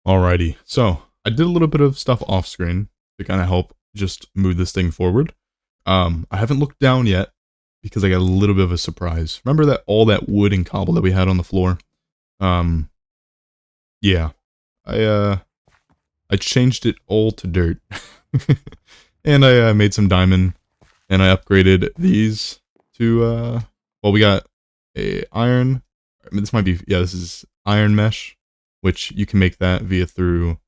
Alrighty, so I did a little bit of stuff off screen to kind of help just move this thing forward. I haven't looked down yet because I got a little bit of a surprise. Remember that all that wood and cobble that we had on the floor? Um, yeah, I I changed it all to dirt, and I made some diamond, and I upgraded these to well, we got a iron. I mean, this might be, yeah, this is iron mesh, which you can make that via through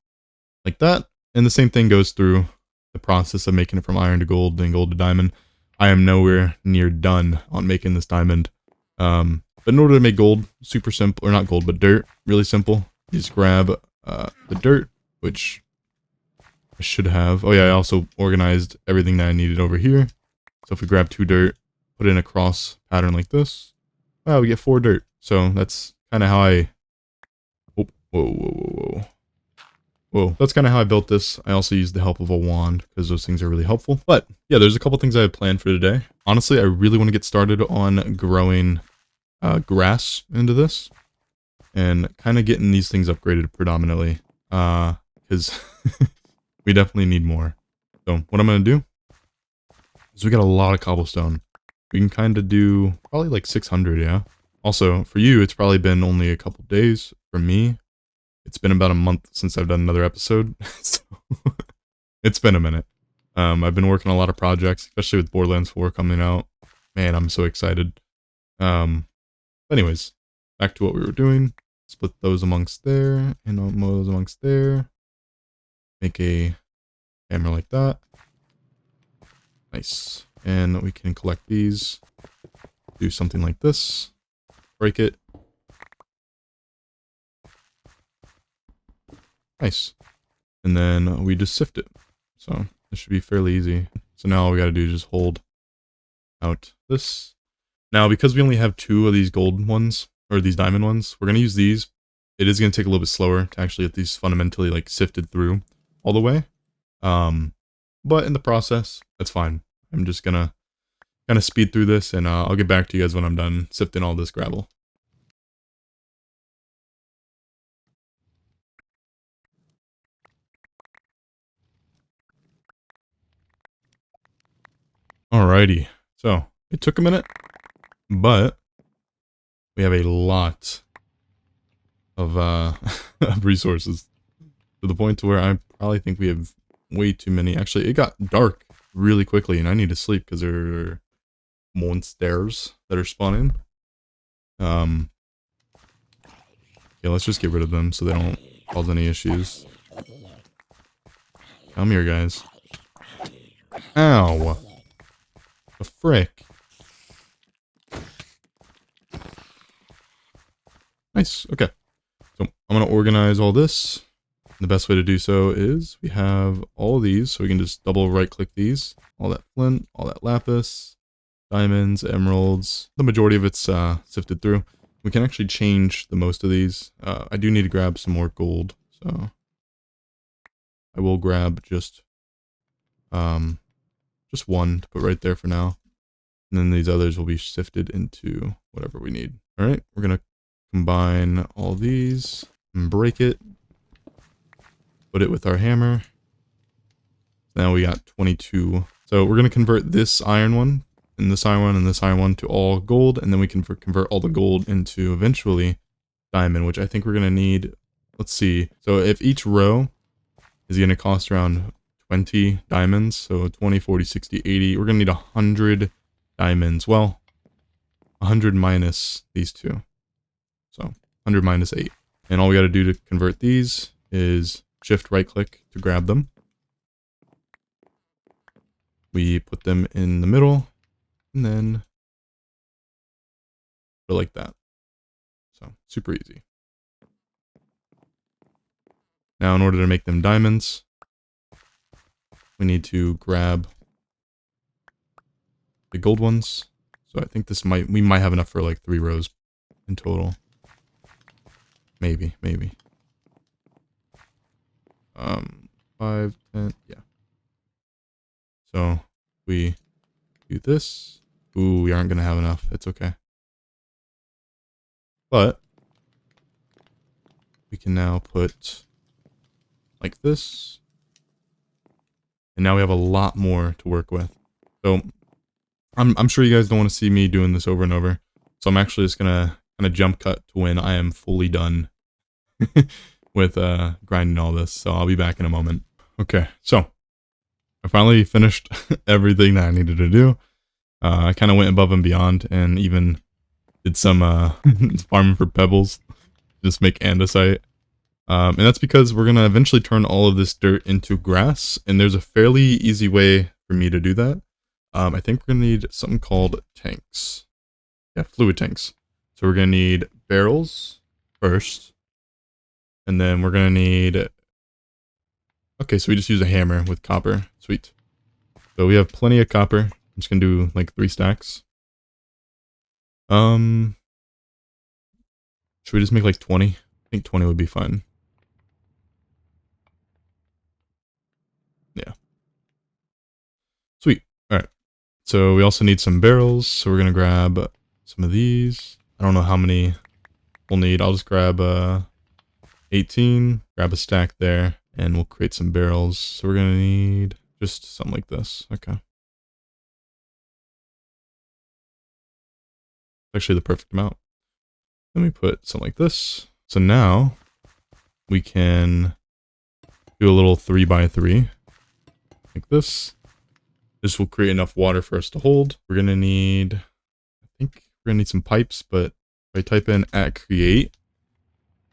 like that, and the same thing goes through the process of making it from iron to gold, then gold to diamond. I am nowhere near done on making this diamond. But in order to make gold, super simple, or not gold, but dirt, really simple. You just grab the dirt, which I should have. Oh yeah, I also organized everything that I needed over here. So if we grab 2 dirt, put it in a cross pattern like this, we get 4 dirt. So that's kind of how I... Oh, whoa, whoa, whoa, whoa. Whoa, that's kind of how I built this. I also used the help of a wand because those things are really helpful. But yeah, there's a couple things I had planned for today. Honestly, I really want to get started on growing grass into this and kind of getting these things upgraded predominantly because we definitely need more. So what I'm going to do is we got a lot of cobblestone. We can kind of do probably like 600, yeah. Also, for you, it's probably been only a couple days. For me, it's been about a month since I've done another episode, so it's been a minute. I've been working on a lot of projects, especially with Borderlands 4 coming out. Man, I'm so excited. Anyways, back to what we were doing. Split those amongst there, and those amongst there. Make a hammer like that. Nice. And we can collect these. Do something like this. Break it. Nice. And then we just sift it. So this should be fairly easy. So now all we gotta do is just hold out this. Now, because we only have 2 of these gold ones, or these diamond ones, we're gonna use these. It is gonna take a little bit slower to actually get these fundamentally like sifted through all the way. But in the process, that's fine. I'm just gonna kind of speed through this, and I'll get back to you guys when I'm done sifting all this gravel. Alrighty, so it took a minute, but we have a lot of of resources to the point to where I probably think we have way too many. Actually, it got dark really quickly, and I need to sleep because there are monsters that are spawning. Yeah, let's just get rid of them so they don't cause any issues. Come here, guys. Ow! The frick. Nice, okay. So I'm gonna organize all this. The best way to do so is we have all these, so we can just double right click these. All that flint, all that lapis, diamonds, emeralds. The majority of it's sifted through. We can actually change the most of these. I do need to grab some more gold, so I will grab just one to put right there for now. And then these others will be sifted into whatever we need. All right, we're gonna combine all these and break it. Put it with our hammer. Now we got 22. So we're gonna convert this iron one, and this iron one, and this iron one to all gold, and then we can convert all the gold into eventually diamond, which I think we're gonna need. Let's see. So if each row is gonna cost around 20 diamonds, so 20, 40, 60, 80, we're gonna need 100 diamonds. Well, 100 minus these 2. So 100 minus 8. And all we gotta do to convert these is shift right click to grab them. We put them in the middle, and then put it like that. So super easy. Now in order to make them diamonds, we need to grab the gold ones. So I think we might have enough for like 3 rows in total. Maybe. 5, 10, yeah. So we do this. Ooh, we aren't gonna have enough. It's okay. But we can now put like this. And now we have a lot more to work with. So I'm sure you guys don't want to see me doing this over and over. So I'm actually just gonna kind of jump cut to when I am fully done with grinding all this. So I'll be back in a moment. Okay, so I finally finished everything that I needed to do. I kind of went above and beyond and even did some farming for pebbles. Just make andesite. And that's because we're going to eventually turn all of this dirt into grass. And there's a fairly easy way for me to do that. I think we're going to need something called tanks. Yeah, fluid tanks. So we're going to need barrels first. And then we're going to need... Okay, so we just use a hammer with copper. Sweet. So we have plenty of copper. I'm just going to do like 3 stacks. Should we just make like 20? I think 20 would be fine. Yeah. Sweet. Alright. So we also need some barrels. So we're going to grab some of these. I don't know how many we'll need. I'll just grab 18. Grab a stack there. And we'll create some barrels. So we're going to need just something like this. Okay. Actually the perfect amount. Then we put something like this. So now we can do a little 3x3 like this. This will create enough water for us to hold. We're going to need, I think we're going to need some pipes, but if I type in @create,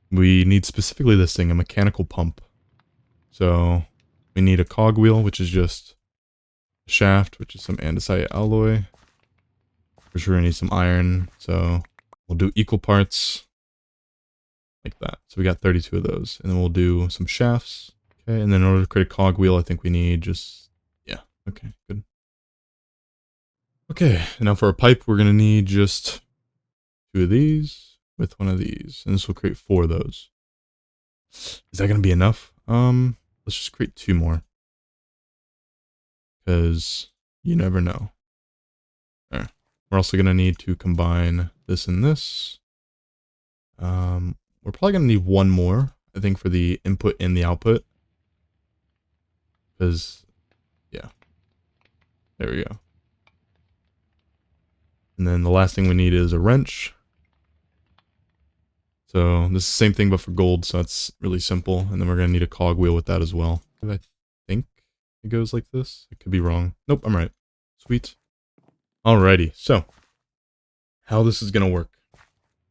we need specifically this thing, a mechanical pump. So we need a cogwheel, which is just a shaft, which is some andesite alloy. For sure, we need some iron. So we'll do equal parts like that. So we got 32 of those. And then we'll do some shafts. Okay, and then in order to create a cogwheel, I think we need just, yeah, okay, good. Okay, and now for a pipe, we're going to need just 2 of these with 1 of these. And this will create 4 of those. Is that going to be enough? Let's just create 2 more. Because you never know. There. We're also going to need to combine this and this. We're probably going to need 1 more, I think, for the input and the output. Because, yeah. There we go. And then the last thing we need is a wrench. So this is the same thing but for gold, so that's really simple. And then we're going to need a cogwheel with that as well. I think it goes like this. It could be wrong. Nope, I'm right. Sweet. Alrighty, so how this is going to work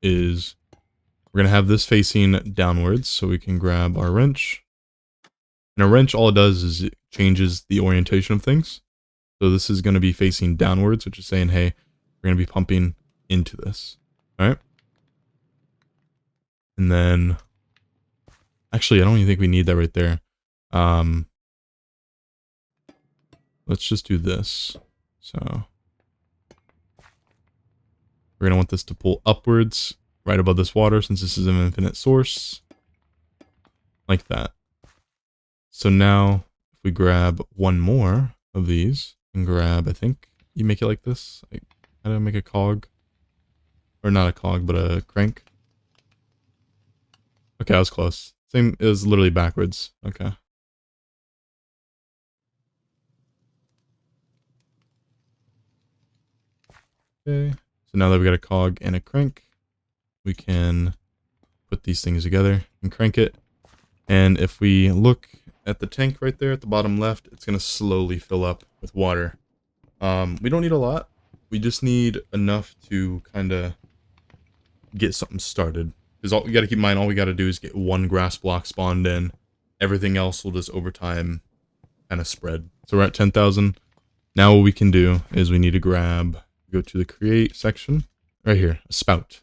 is we're going to have this facing downwards, so we can grab our wrench. And a wrench, all it does is it changes the orientation of things. So this is going to be facing downwards, which is saying, hey, we're going to be pumping into this. Alright? And then, actually, I don't even think we need that right there. Let's just do this. So we're going to want this to pull upwards right above this water since this is an infinite source. Like that. So now if we grab 1 more of these and grab, I think you make it like this. Like, how do I make a cog? Or not a cog, but a crank. Okay, I was close. Same, it was literally backwards. Okay. Okay. So now that we got a cog and a crank, we can put these things together and crank it. And if we look at the tank right there at the bottom left, it's going to slowly fill up with water. We don't need a lot. We just need enough to kind of get something started. Because all we got to keep in mind, all we got to do is get 1 grass block spawned in. Everything else will just over time kind of spread. So we're at 10,000. Now what we can do is we need to go to the create section. Right here, a spout.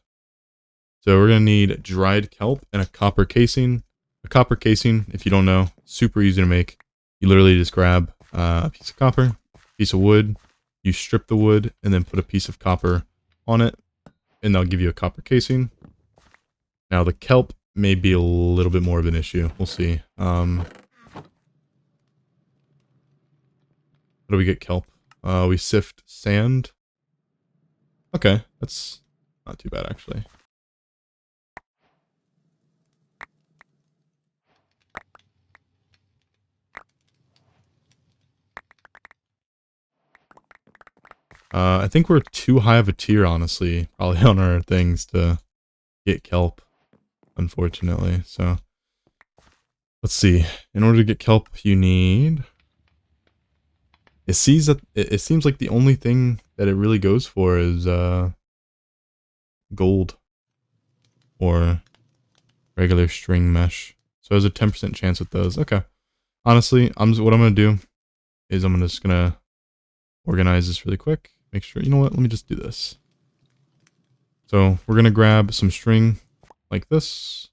So we're going to need dried kelp and a copper casing. A copper casing, if you don't know, super easy to make. You literally just grab a piece of copper, piece of wood, you strip the wood, and then put a piece of copper on it, and they'll give you a copper casing. Now the kelp may be a little bit more of an issue. We'll see. How do we get kelp? We sift sand. Okay, that's not too bad actually. I think we're too high of a tier, honestly, probably on our things to get kelp, unfortunately. So, let's see. In order to get kelp, you need... It seems like the only thing that it really goes for is gold or regular string mesh. So there's a 10% chance with those. Okay. Honestly, what I'm gonna do is I'm just gonna organize this really quick. Make sure, you know what? Let me just do this. So we're gonna grab some string like this.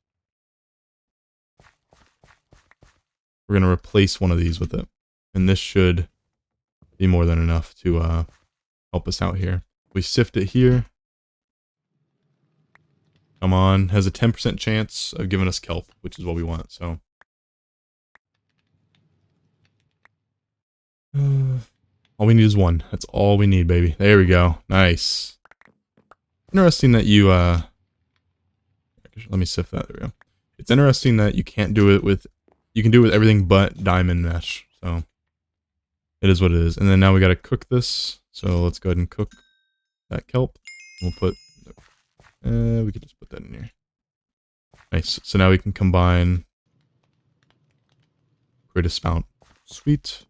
We're gonna replace one of these with it, and this should be more than enough to help us out here. We sift it here. Come on, has a 10% chance of giving us kelp, which is what we want, so. All we need is one. That's all we need, baby. There we go. Nice. Interesting that you, let me sift that, there we go. It's interesting that you can't do it with, you can do it with everything but diamond mesh, so. It is what it is. And then now we gotta cook this, so let's go ahead and cook that kelp. We'll put, we could just put that in here. Nice. So now we can combine, create a spout. Sweet.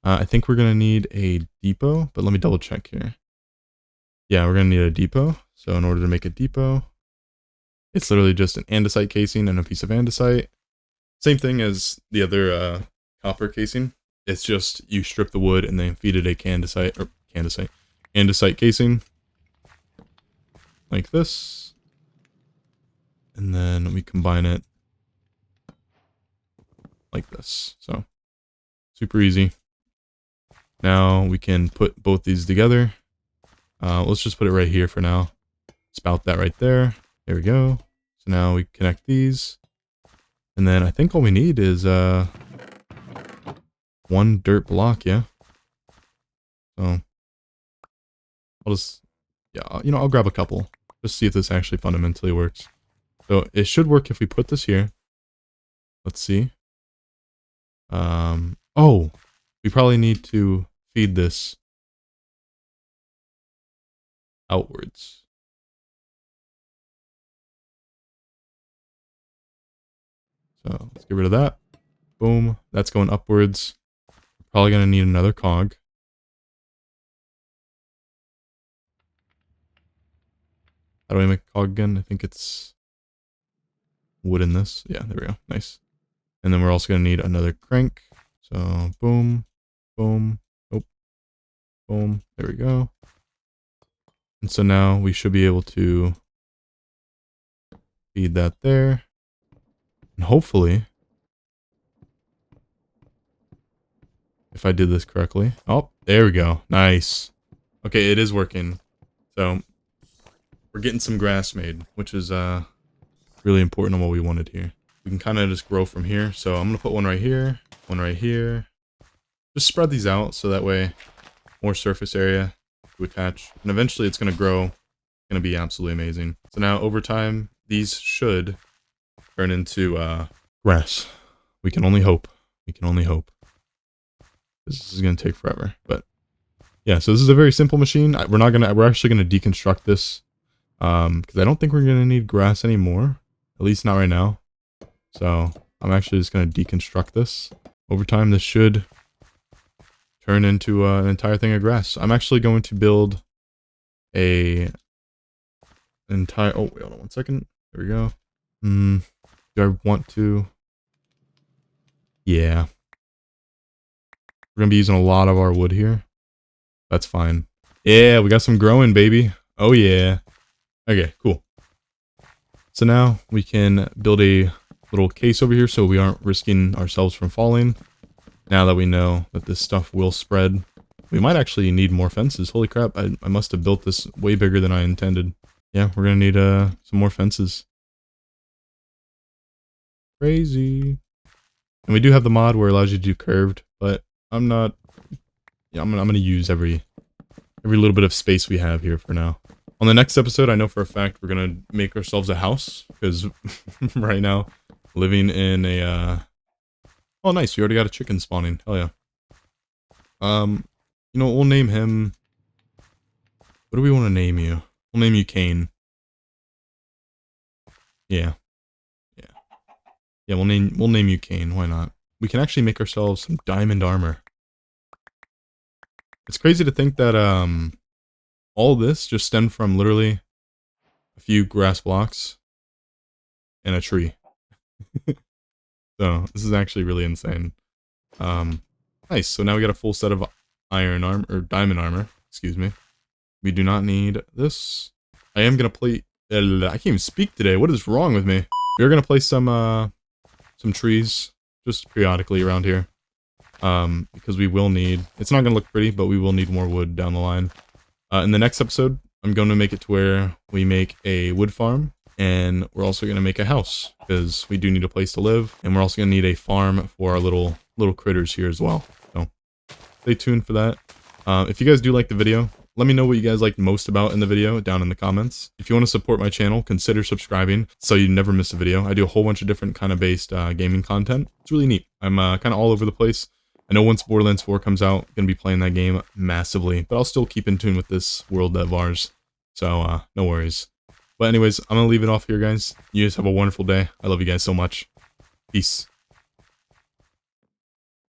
I think we're gonna need a depot, but let me double check here. Yeah, we're gonna need a depot. So in order to make a depot, it's literally just an andesite casing and a piece of andesite. Same thing as the other copper casing. It's just you strip the wood and then feed it a andesite casing. Like this. And then we combine it like this. So, super easy. Now we can put both these together. Let's just put it right here for now. Spout that right there. There we go. So now we connect these. And then I think all we need is one dirt block, yeah? So, I'll just, yeah, you know, I'll grab a couple. Just see if this actually fundamentally works. So it should work if we put this here. Let's see. Oh, we probably need to feed this outwards. So let's get rid of that. Boom. That's going upwards. We're probably going to need another cog. How do I make a cog again? I think it's wood in this. Yeah, there we go. Nice. And then we're also going to need another crank. So boom, boom, oh, boom. There we go. And so now we should be able to feed that there. And hopefully, if I did this correctly. Oh, there we go. Nice. Okay, it is working. So we're getting some grass made, which is really important on what we wanted here. We can kind of just grow from here. So I'm going to put one right here, one right here. Just spread these out so that way more surface area to attach. And eventually it's going to grow. It's going to be absolutely amazing. So now over time, these should turn into grass. We can only hope. We can only hope. This is going to take forever. But yeah, so this is a very simple machine. We're actually going to deconstruct this. Because I don't think we're going to need grass anymore. At least not right now. So I'm actually just going to deconstruct this. Over time, this should turn into an entire thing of grass. I'm actually going to build a entire... Oh, wait, hold on one second. There we go. Do I want to... Yeah. We're going to be using a lot of our wood here. That's fine. Yeah, we got some growing, baby. Oh, yeah. Okay, cool. So now we can build a little case over here so we aren't risking ourselves from falling. Now that we know that this stuff will spread. We might actually need more fences. Holy crap, I must have built this way bigger than I intended. Yeah, we're going to need some more fences. Crazy. And we do have the mod where it allows you to do curved, but I'm not... Yeah, I'm going to use every little bit of space we have here for now. On the next episode, I know for a fact we're going to make ourselves a house, because right now, living in a, oh nice, we already got a chicken spawning, hell yeah. You know, we'll name him... What do we want to name you? We'll name you Kane. Yeah. Yeah. Yeah, we'll name you Kane. Why not? We can actually make ourselves some diamond armor. It's crazy to think that, all this just stemmed from literally a few grass blocks and a tree. So, this is actually really insane. Nice. So now we got a full set of iron armor, or diamond armor, excuse me. We do not need this. I am gonna play, I can't even speak today. What is wrong with me? We're gonna place some trees just periodically around here. Because we will need, it's not gonna look pretty, but we will need more wood down the line. In the next episode, I'm going to make it to where we make a wood farm, and we're also going to make a house, because we do need a place to live, and we're also going to need a farm for our little critters here as well. So, stay tuned for that. If you guys do like the video, let me know what you guys liked most about in the video down in the comments. If you want to support my channel, consider subscribing so you never miss a video. I do a whole bunch of different kind of based gaming content. It's really neat. I'm kind of all over the place. I know once Borderlands 4 comes out, I'm going to be playing that game massively, but I'll still keep in tune with this world of ours, so no worries. But anyways, I'm going to leave it off here, guys. You guys have a wonderful day. I love you guys so much. Peace.